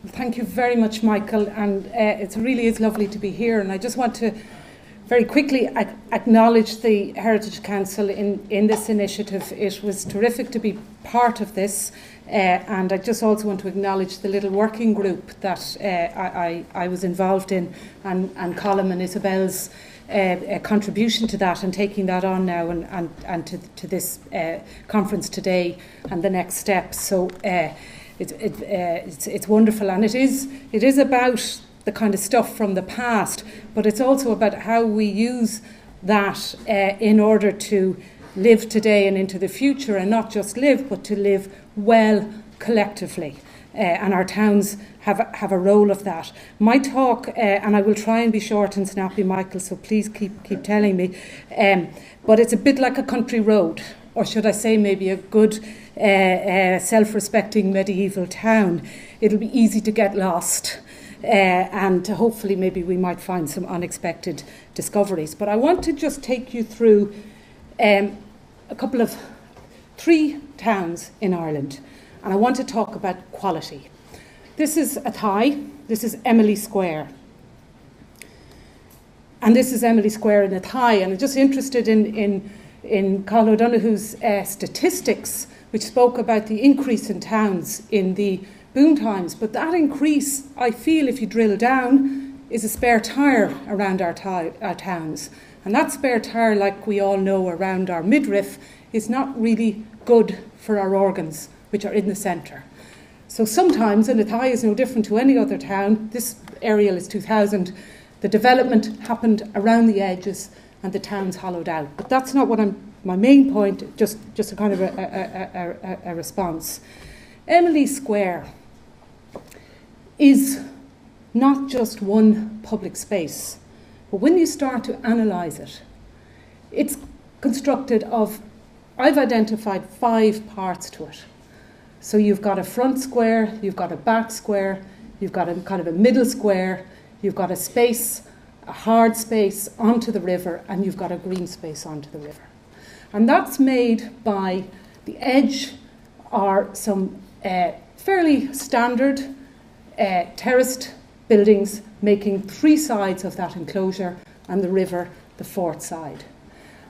Thank you very much, Michael, and it really is lovely to be here. And I just want to very quickly acknowledge the Heritage Council in this initiative. It was terrific to be part of this, and I just also want to acknowledge the little working group that I was involved in, and Colin and Isabel's contribution to that and taking that on now and to this conference today and the next steps. So it's wonderful, and it is about the kind of stuff from the past, but it's also about how we use that in order to live today and into the future, and not just live, but to live well collectively. And our towns have a role of that. My talk, and I will try and be short and snappy, Michael, so please keep telling me, but it's a bit like a country road, or should I say maybe a good self-respecting medieval town. It'll be easy to get lost, and hopefully maybe we might find some unexpected discoveries. But I want to just take you through a couple of 3 towns in Ireland, and I want to talk about quality. This is Athy, this is Emily Square. And this is Emily Square in Athy, and I'm just interested in Colin O'Donoghue's statistics, which spoke about the increase in towns in the boom times. But that increase, I feel, if you drill down, is a spare tyre around our towns. And that spare tyre, like we all know, around our midriff, is not really good for our organs, which are in the centre. So sometimes, and Athy is no different to any other town, this aerial is 2000, the development happened around the edges and the town's hollowed out. But that's not what my main point, just a kind of a response. Emily Square is not just one public space, but when you start to analyse it, it's constructed of, I've identified 5 parts to it. So you've got a front square, you've got a back square, you've got a kind of a middle square, you've got a space, a hard space onto the river, and you've got a green space onto the river. And that's made by the edge are some fairly standard terraced buildings making 3 sides of that enclosure, and the river the 4th side.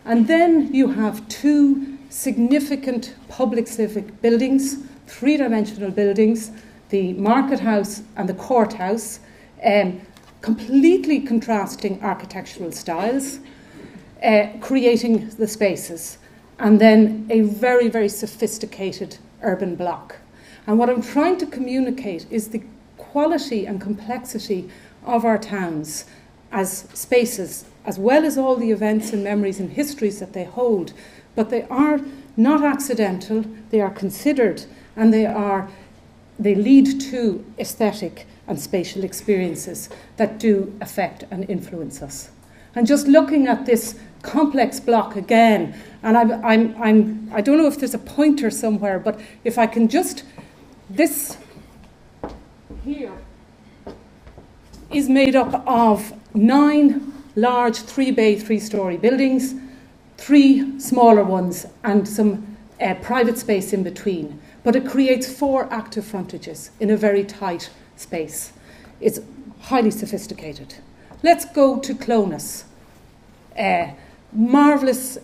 And then you have 2 significant public civic buildings, 3-dimensional buildings, the Market House and the Courthouse, completely contrasting architectural styles, creating the spaces, and then a very, very sophisticated urban block. And what I'm trying to communicate is the quality and complexity of our towns as spaces, as well as all the events and memories and histories that they hold. But they are not accidental, they are considered, and they lead to aesthetic and spatial experiences that do affect and influence us. And just looking at this complex block again, and I don't know if there's a pointer somewhere, but if I can just, this here is made up of 9 large 3-bay, 3-storey buildings, 3 smaller ones, and some private space in between. But it creates 4 active frontages in a very tight space. It's highly sophisticated. Let's go to Clonus. Marvellous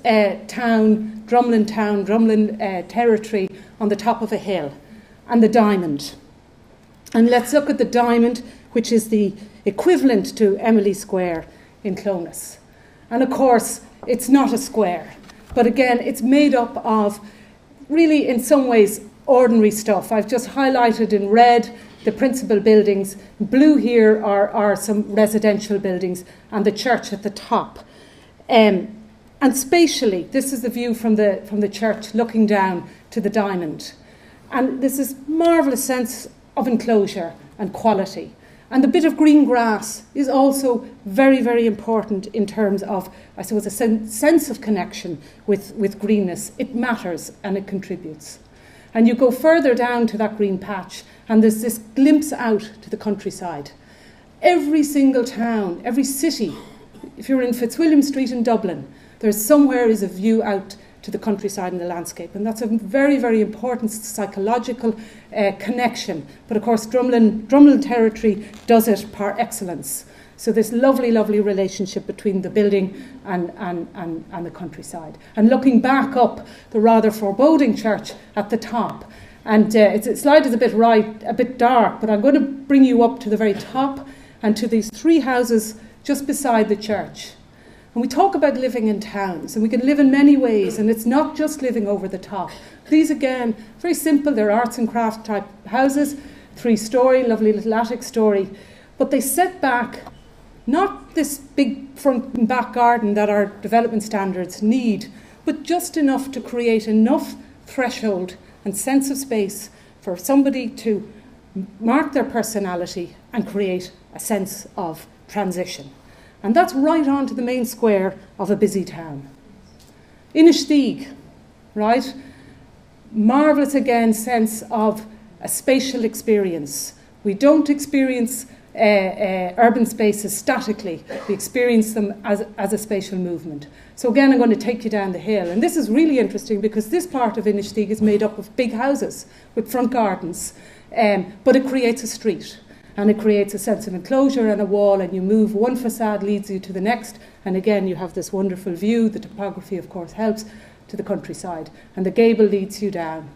town, Drumlin territory on the top of a hill, and the Diamond. And let's look at the Diamond, which is the equivalent to Emily Square in Clonus. And of course, it's not a square, but again, it's made up of really, in some ways, ordinary stuff. I've just highlighted in red the principal buildings. Blue here are some residential buildings, and the church at the top. And spatially, this is the view from the church looking down to the Diamond. And there's this marvellous sense of enclosure and quality. And the bit of green grass is also very, very important in terms of, I suppose, a sense of connection with greenness. It matters and it contributes. And you go further down to that green patch, and there's this glimpse out to the countryside. Every single town, every city, if you're in Fitzwilliam Street in Dublin, there's somewhere is a view out to the countryside and the landscape. And that's a very, very important psychological connection. But of course, Drumlin territory does it par excellence. So this lovely, lovely relationship between the building and the countryside. And looking back up the rather foreboding church at the top, and the slide is a bit dark, but I'm going to bring you up to the very top and to these three houses just beside the church. And we talk about living in towns, and we can live in many ways, and it's not just living over the top. These, again, very simple, they're arts and craft type houses, 3-storey, lovely little attic story, but they set back not this big front and back garden that our development standards need, but just enough to create enough threshold and sense of space for somebody to mark their personality and create a sense of transition. And that's right onto the main square of a busy town. Inistioge, right? Marvellous again sense of a spatial experience. We don't experience urban spaces statically. We experience them as a spatial movement. So again, I'm going to take you down the hill. And this is really interesting because this part of Inistioge is made up of big houses with front gardens, but it creates a street. And it creates a sense of enclosure and a wall, and you move, one facade leads you to the next, and again you have this wonderful view. The topography, of course, helps to the countryside, and the gable leads you down.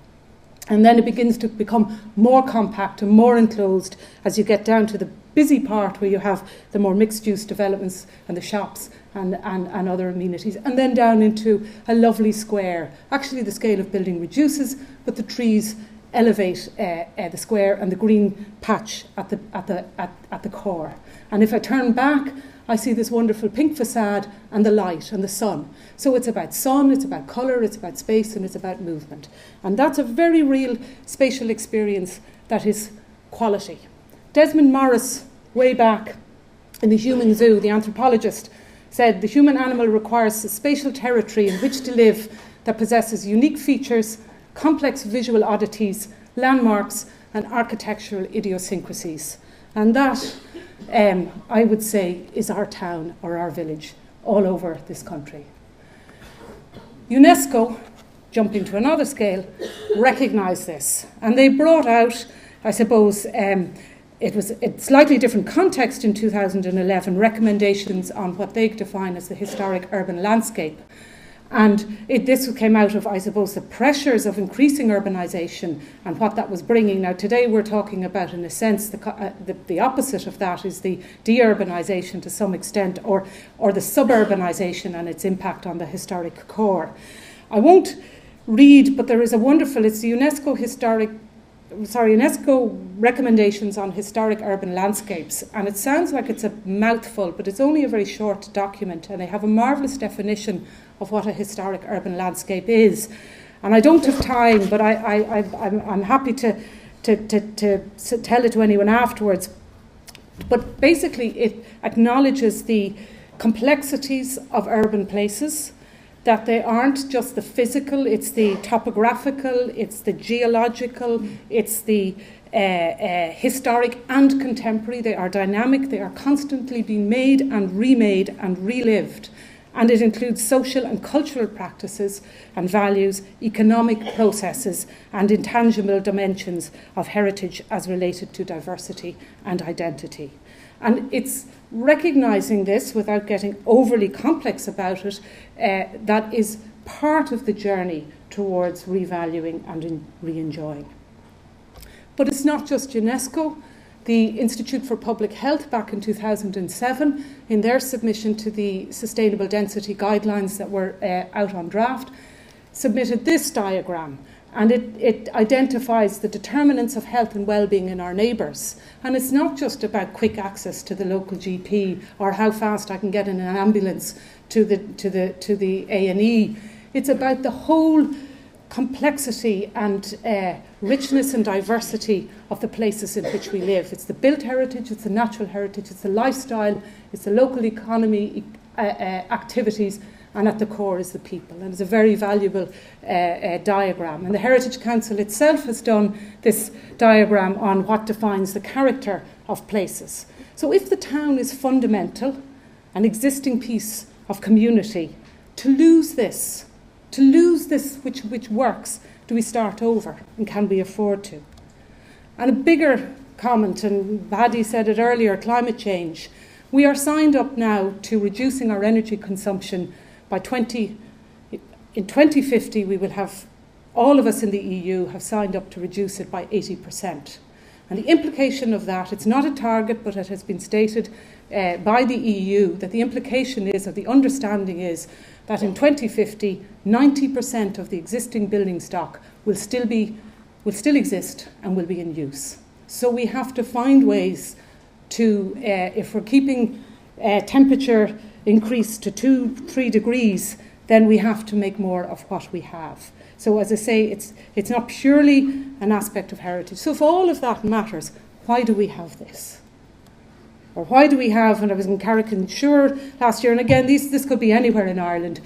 And then it begins to become more compact and more enclosed as you get down to the busy part where you have the more mixed-use developments and the shops and other amenities, and then down into a lovely square. Actually, the scale of building reduces, but the trees elevate the square and the green patch at the core. And if I turn back, I see this wonderful pink facade and the light and the sun. So it's about sun, it's about colour, it's about space, and it's about movement. And that's a very real spatial experience that is quality. Desmond Morris, way back in the Human Zoo, the anthropologist, said the human animal requires a spatial territory in which to live that possesses unique features, complex visual oddities, landmarks, and architectural idiosyncrasies. And that, I would say, is our town or our village all over this country. UNESCO, jumping to another scale, recognised this. And they brought out, I suppose, it was a slightly different context in 2011, recommendations on what they define as the historic urban landscape. And this came out of, I suppose, the pressures of increasing urbanisation and what that was bringing. Now, today we're talking about, in a sense, the opposite of that is the de-urbanisation to some extent, or the suburbanisation and its impact on the historic core. I won't read, but there is a wonderful, it's the UNESCO recommendations on historic urban landscapes, and it sounds like it's a mouthful, but it's only a very short document, and they have a marvellous definition of what a historic urban landscape is. And I don't have time, but I'm happy to tell it to anyone afterwards. But basically it acknowledges the complexities of urban places, that they aren't just the physical, it's the topographical, it's the geological, it's the historic and contemporary. They are dynamic, they are constantly being made and remade and relived. And it includes social and cultural practices and values, economic processes, and intangible dimensions of heritage as related to diversity and identity. And it's recognising this without getting overly complex about it, that is part of the journey towards revaluing and re-enjoying. But it's not just UNESCO. The Institute for Public Health, back in 2007, in their submission to the Sustainable Density Guidelines that were out on draft, submitted this diagram. And it identifies the determinants of health and well-being in our neighbours. And it's not just about quick access to the local GP or how fast I can get in an ambulance to the A&E. It's about the whole complexity and richness and diversity of the places in which we live. It's the built heritage, it's the natural heritage, it's the lifestyle, it's the local economy activities, and at the core is the people. And it's a very valuable diagram. And the Heritage Council itself has done this diagram on what defines the character of places. So if the town is fundamental, an existing piece of community, to lose this to lose this which works, do we start over, and can we afford to? And a bigger comment, and Paddy said it earlier, climate change. We are signed up now to reducing our energy consumption by in 2050 we will have, all of us in the EU have signed up to reduce it by 80%. And the implication of that, it's not a target, but it has been stated by the EU that the implication is, or the understanding is, that in 2050, 90% of the existing building stock will still exist and will be in use. So we have to find ways to, if we're keeping temperature increase to 2-3 degrees, then we have to make more of what we have. So as I say, it's not purely an aspect of heritage. So if all of that matters, why do we have this? Or why do we have, and I was in Carrick-on-Suir last year, and again, this could be anywhere in Ireland.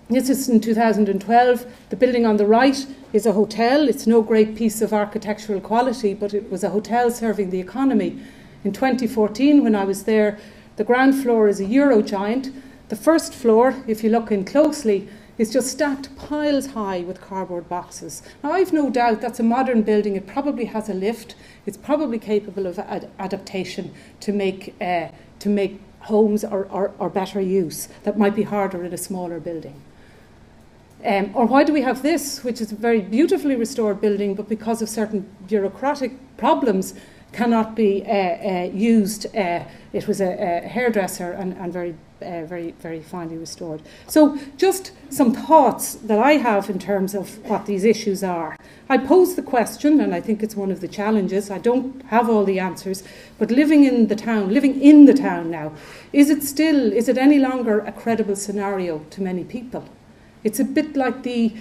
This is in 2012. The building on the right is a hotel. It's no great piece of architectural quality, but it was a hotel serving the economy. In 2014, when I was there, the ground floor is a Eurogiant. The first floor, if you look in closely, is just stacked piles high with cardboard boxes. Now, I've no doubt that's a modern building. It probably has a lift. It's probably capable of adaptation to make homes or better use that might be harder in a smaller building. Or why do we have this, which is a very beautifully restored building, but because of certain bureaucratic problems cannot be used. It was a hairdresser and very finely restored. So just some thoughts that I have in terms of what these issues are. I pose the question, and I think it's one of the challenges. I don't have all the answers, but living in the town now, is it any longer a credible scenario to many people? It's a bit like the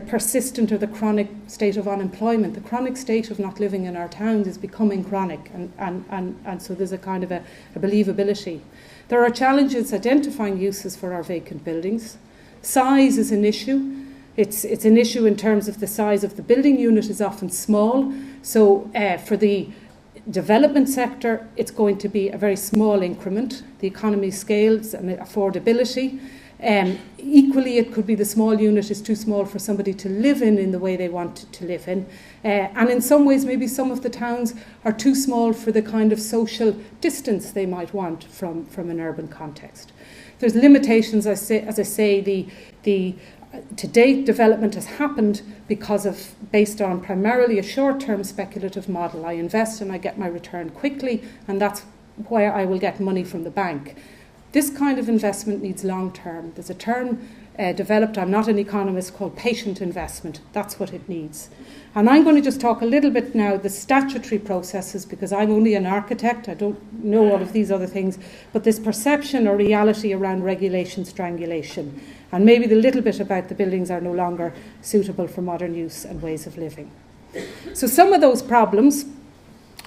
persistent or the chronic state of unemployment. The chronic state of not living in our towns is becoming chronic, and so there's a kind of a believability. There are challenges identifying uses for our vacant buildings. Size is an issue. It's an issue in terms of the size of the building unit is often small. So for the development sector, it's going to be a very small increment. The economy scales and affordability. Equally, it could be the small unit is too small for somebody to live in the way they want to live in. And in some ways, maybe some of the towns are too small for the kind of social distance they might want from an urban context. There's limitations, as I say, the to date development has happened based on primarily a short-term speculative model. I invest and I get my return quickly, and that's where I will get money from the bank. This kind of investment needs long-term. There's a term developed, I'm not an economist, called patient investment. That's what it needs. And I'm going to just talk a little bit now the statutory processes, because I'm only an architect. I don't know all of these other things. But this perception or reality around regulation strangulation, and maybe the little bit about the buildings are no longer suitable for modern use and ways of living. So some of those problems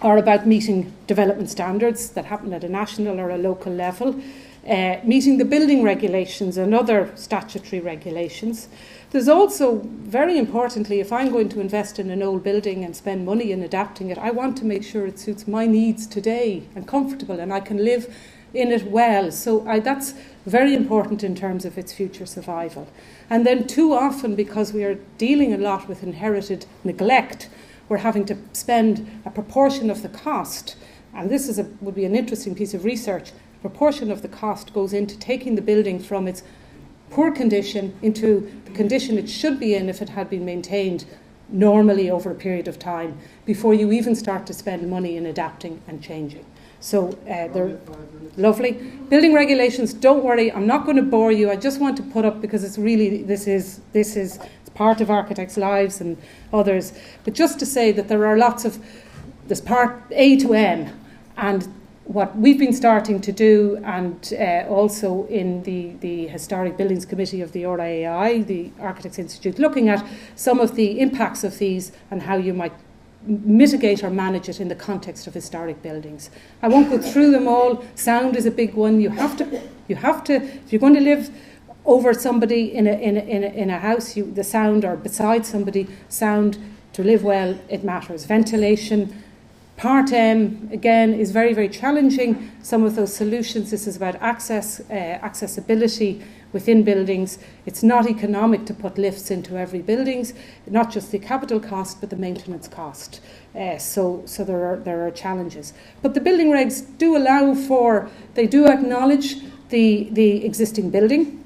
are about meeting development standards that happen at a national or a local level, meeting the building regulations and other statutory regulations. There's also, very importantly, if I'm going to invest in an old building and spend money in adapting it, I want to make sure it suits my needs today and comfortable, and I can live in it well. So that's very important in terms of its future survival. And then too often, because we are dealing a lot with inherited neglect, we're having to spend a proportion of the cost, and this would be an interesting piece of research. A proportion of the cost goes into taking the building from its poor condition into the condition it should be in if it had been maintained normally over a period of time, before you even start to spend money in adapting and changing. So they're lovely. Building regulations, don't worry, I'm not going to bore you. I just want to put up, because it's really, this is it's part of architects' lives and others. But just to say that there are there's part A to M, and what we've been starting to do, and also in the Historic Buildings Committee of the RAI, the Architects Institute, looking at some of the impacts of these and how you might mitigate or manage it in the context of historic buildings. I won't go through them all. Sound is a big one. You have to, if you're going to live over somebody in a house, the sound, or beside somebody, sound, to live well, it matters. Ventilation, Part M, again, is very, very challenging. Some of those solutions, this is about accessibility within buildings. It's not economic to put lifts into every building, not just the capital cost, but the maintenance cost. So there are challenges. But the building regs do allow for, they do acknowledge the existing building,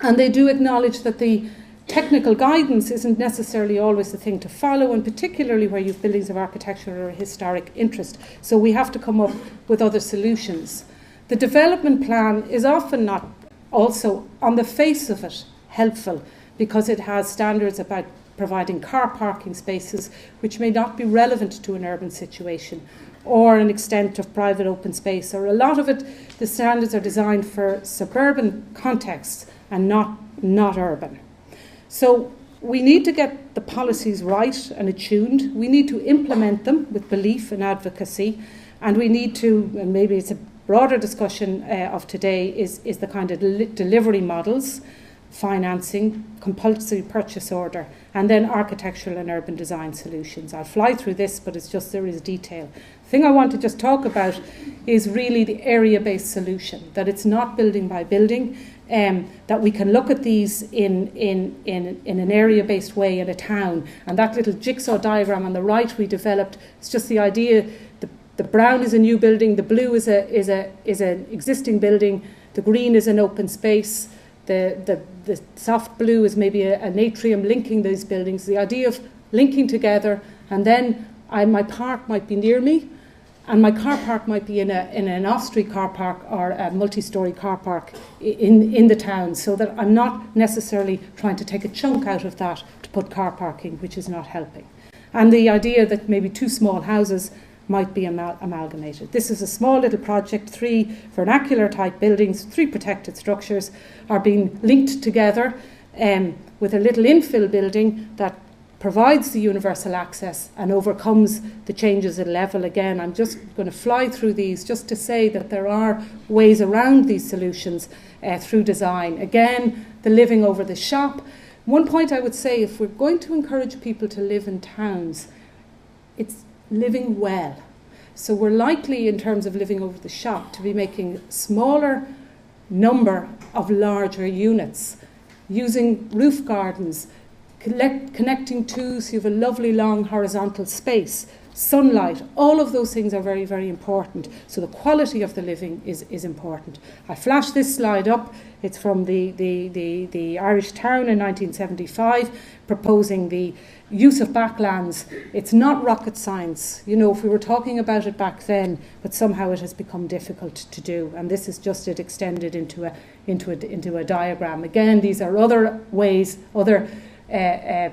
and they do acknowledge that the technical guidance isn't necessarily always the thing to follow, and particularly where you've buildings of architectural or historic interest. So we have to come up with other solutions. The development plan is often not also, on the face of it, helpful, because it has standards about providing car parking spaces which may not be relevant to an urban situation, or an extent of private open space, or a lot of it, the standards are designed for suburban contexts and not urban. So we need to get the policies right and attuned. We need to implement them with belief and advocacy, and we need to, and maybe it's a broader discussion of today, is the kind of delivery models, financing, compulsory purchase order, and then architectural and urban design solutions. I'll fly through this, but it's just there is detail. The thing I want to just talk about is really the area-based solution, that it's not building by building, that we can look at these in an area-based way in a town. And that little jigsaw diagram on the right we developed, it's just the idea, the brown is a new building, the blue is an existing building, the green is an open space, the soft blue is maybe an atrium linking those buildings. The idea of linking together, and then my park might be near me, and my car park might be in an off-street car park or a multi-storey car park in the town, so that I'm not necessarily trying to take a chunk out of that to put car parking, which is not helping. And the idea that maybe two small houses might be amalgamated. This is a small little project. 3 vernacular type buildings, 3 protected structures are being linked together with a little infill building that provides the universal access and overcomes the changes at level. Again, I'm just going to fly through these just to say that there are ways around these solutions through design. Again, the living over the shop. One point I would say, if we're going to encourage people to live in towns, it's living well. So we're likely, in terms of living over the shop, to be making smaller number of larger units, using roof gardens, connecting to, so you have a lovely long horizontal space, sunlight, all of those things are very, very important. So the quality of the living is important. I flashed this slide up. It's from the Irish town in 1975, proposing the use of backlands. It's not rocket science, you know, if we were talking about it back then, but somehow it has become difficult to do. And this is just it extended into a diagram. Again, these are other ways, other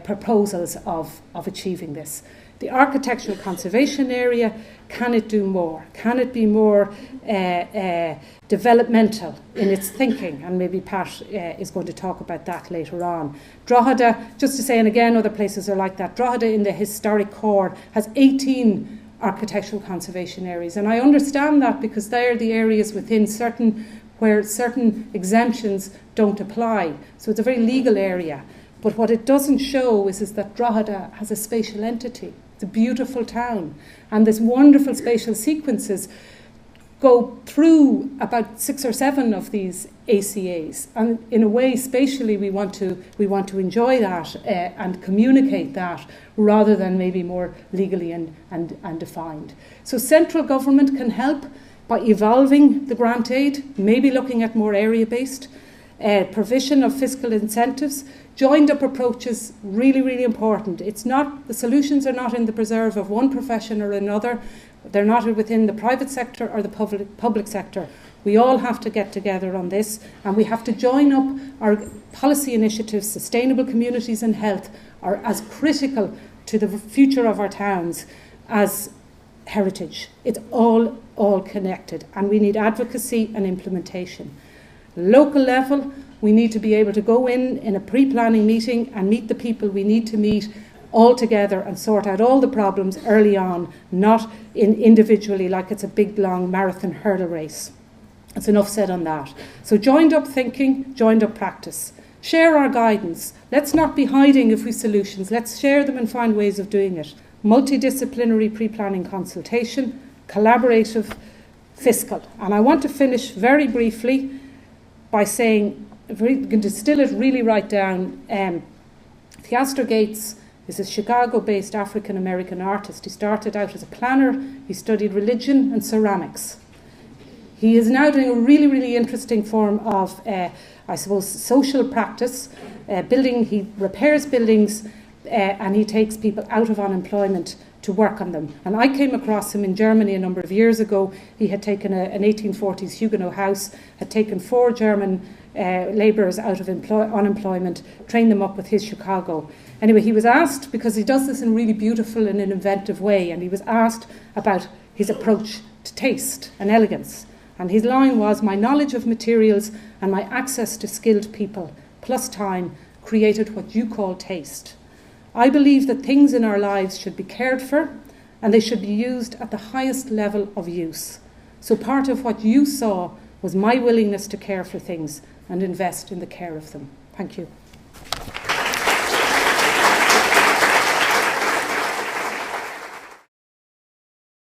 proposals of achieving this. The architectural conservation area, can it do more? Can it be more developmental in its thinking? And maybe Pat is going to talk about that later on. Drogheda, just to say, and again other places are like that, Drogheda in the historic core has 18 architectural conservation areas. And I understand that because they're the areas within where certain exemptions don't apply. So it's a very legal area. But what it doesn't show is that Drogheda has a spatial entity. It's a beautiful town. And this wonderful spatial sequences go through about 6 or 7 of these ACAs. And in a way, spatially, we want to enjoy that and communicate that rather than maybe more legally and defined. So central government can help by evolving the grant aid, maybe looking at more area-based, provision of fiscal incentives. Joined up approaches, really, really important. The solutions are not in the preserve of one profession or another. They're not within the private sector or the public sector. We all have to get together on this, and we have to join up our policy initiatives. Sustainable communities and health are as critical to the future of our towns as heritage. It's all connected, and we need advocacy and implementation. Local level, we need to be able to go in a pre-planning meeting and meet the people we need to meet all together and sort out all the problems early on, not individually like it's a big, long marathon hurdle race. That's enough said on that. So joined up thinking, joined up practice. Share our guidance. Let's not be hiding if we've solutions. Let's share them and find ways of doing it. multidisciplinary pre-planning consultation, collaborative, fiscal. And I want to finish very briefly by saying, if we can distill it really right down, Theaster Gates is a Chicago-based African-American artist. He started out as a planner. He studied religion and ceramics. He is now doing a really, really interesting form of, social practice. He repairs buildings and he takes people out of unemployment to work on them. And I came across him in Germany a number of years ago. He had taken an 1840s Huguenot house, had taken 4 German labourers out of unemployment, trained them up with his Chicago. Anyway, he was asked, because he does this in a really beautiful and an inventive way, and he was asked about his approach to taste and elegance. And his line was, "My knowledge of materials and my access to skilled people, plus time, created what you call taste. I believe that things in our lives should be cared for and they should be used at the highest level of use. So part of what you saw was my willingness to care for things and invest in the care of them." Thank you.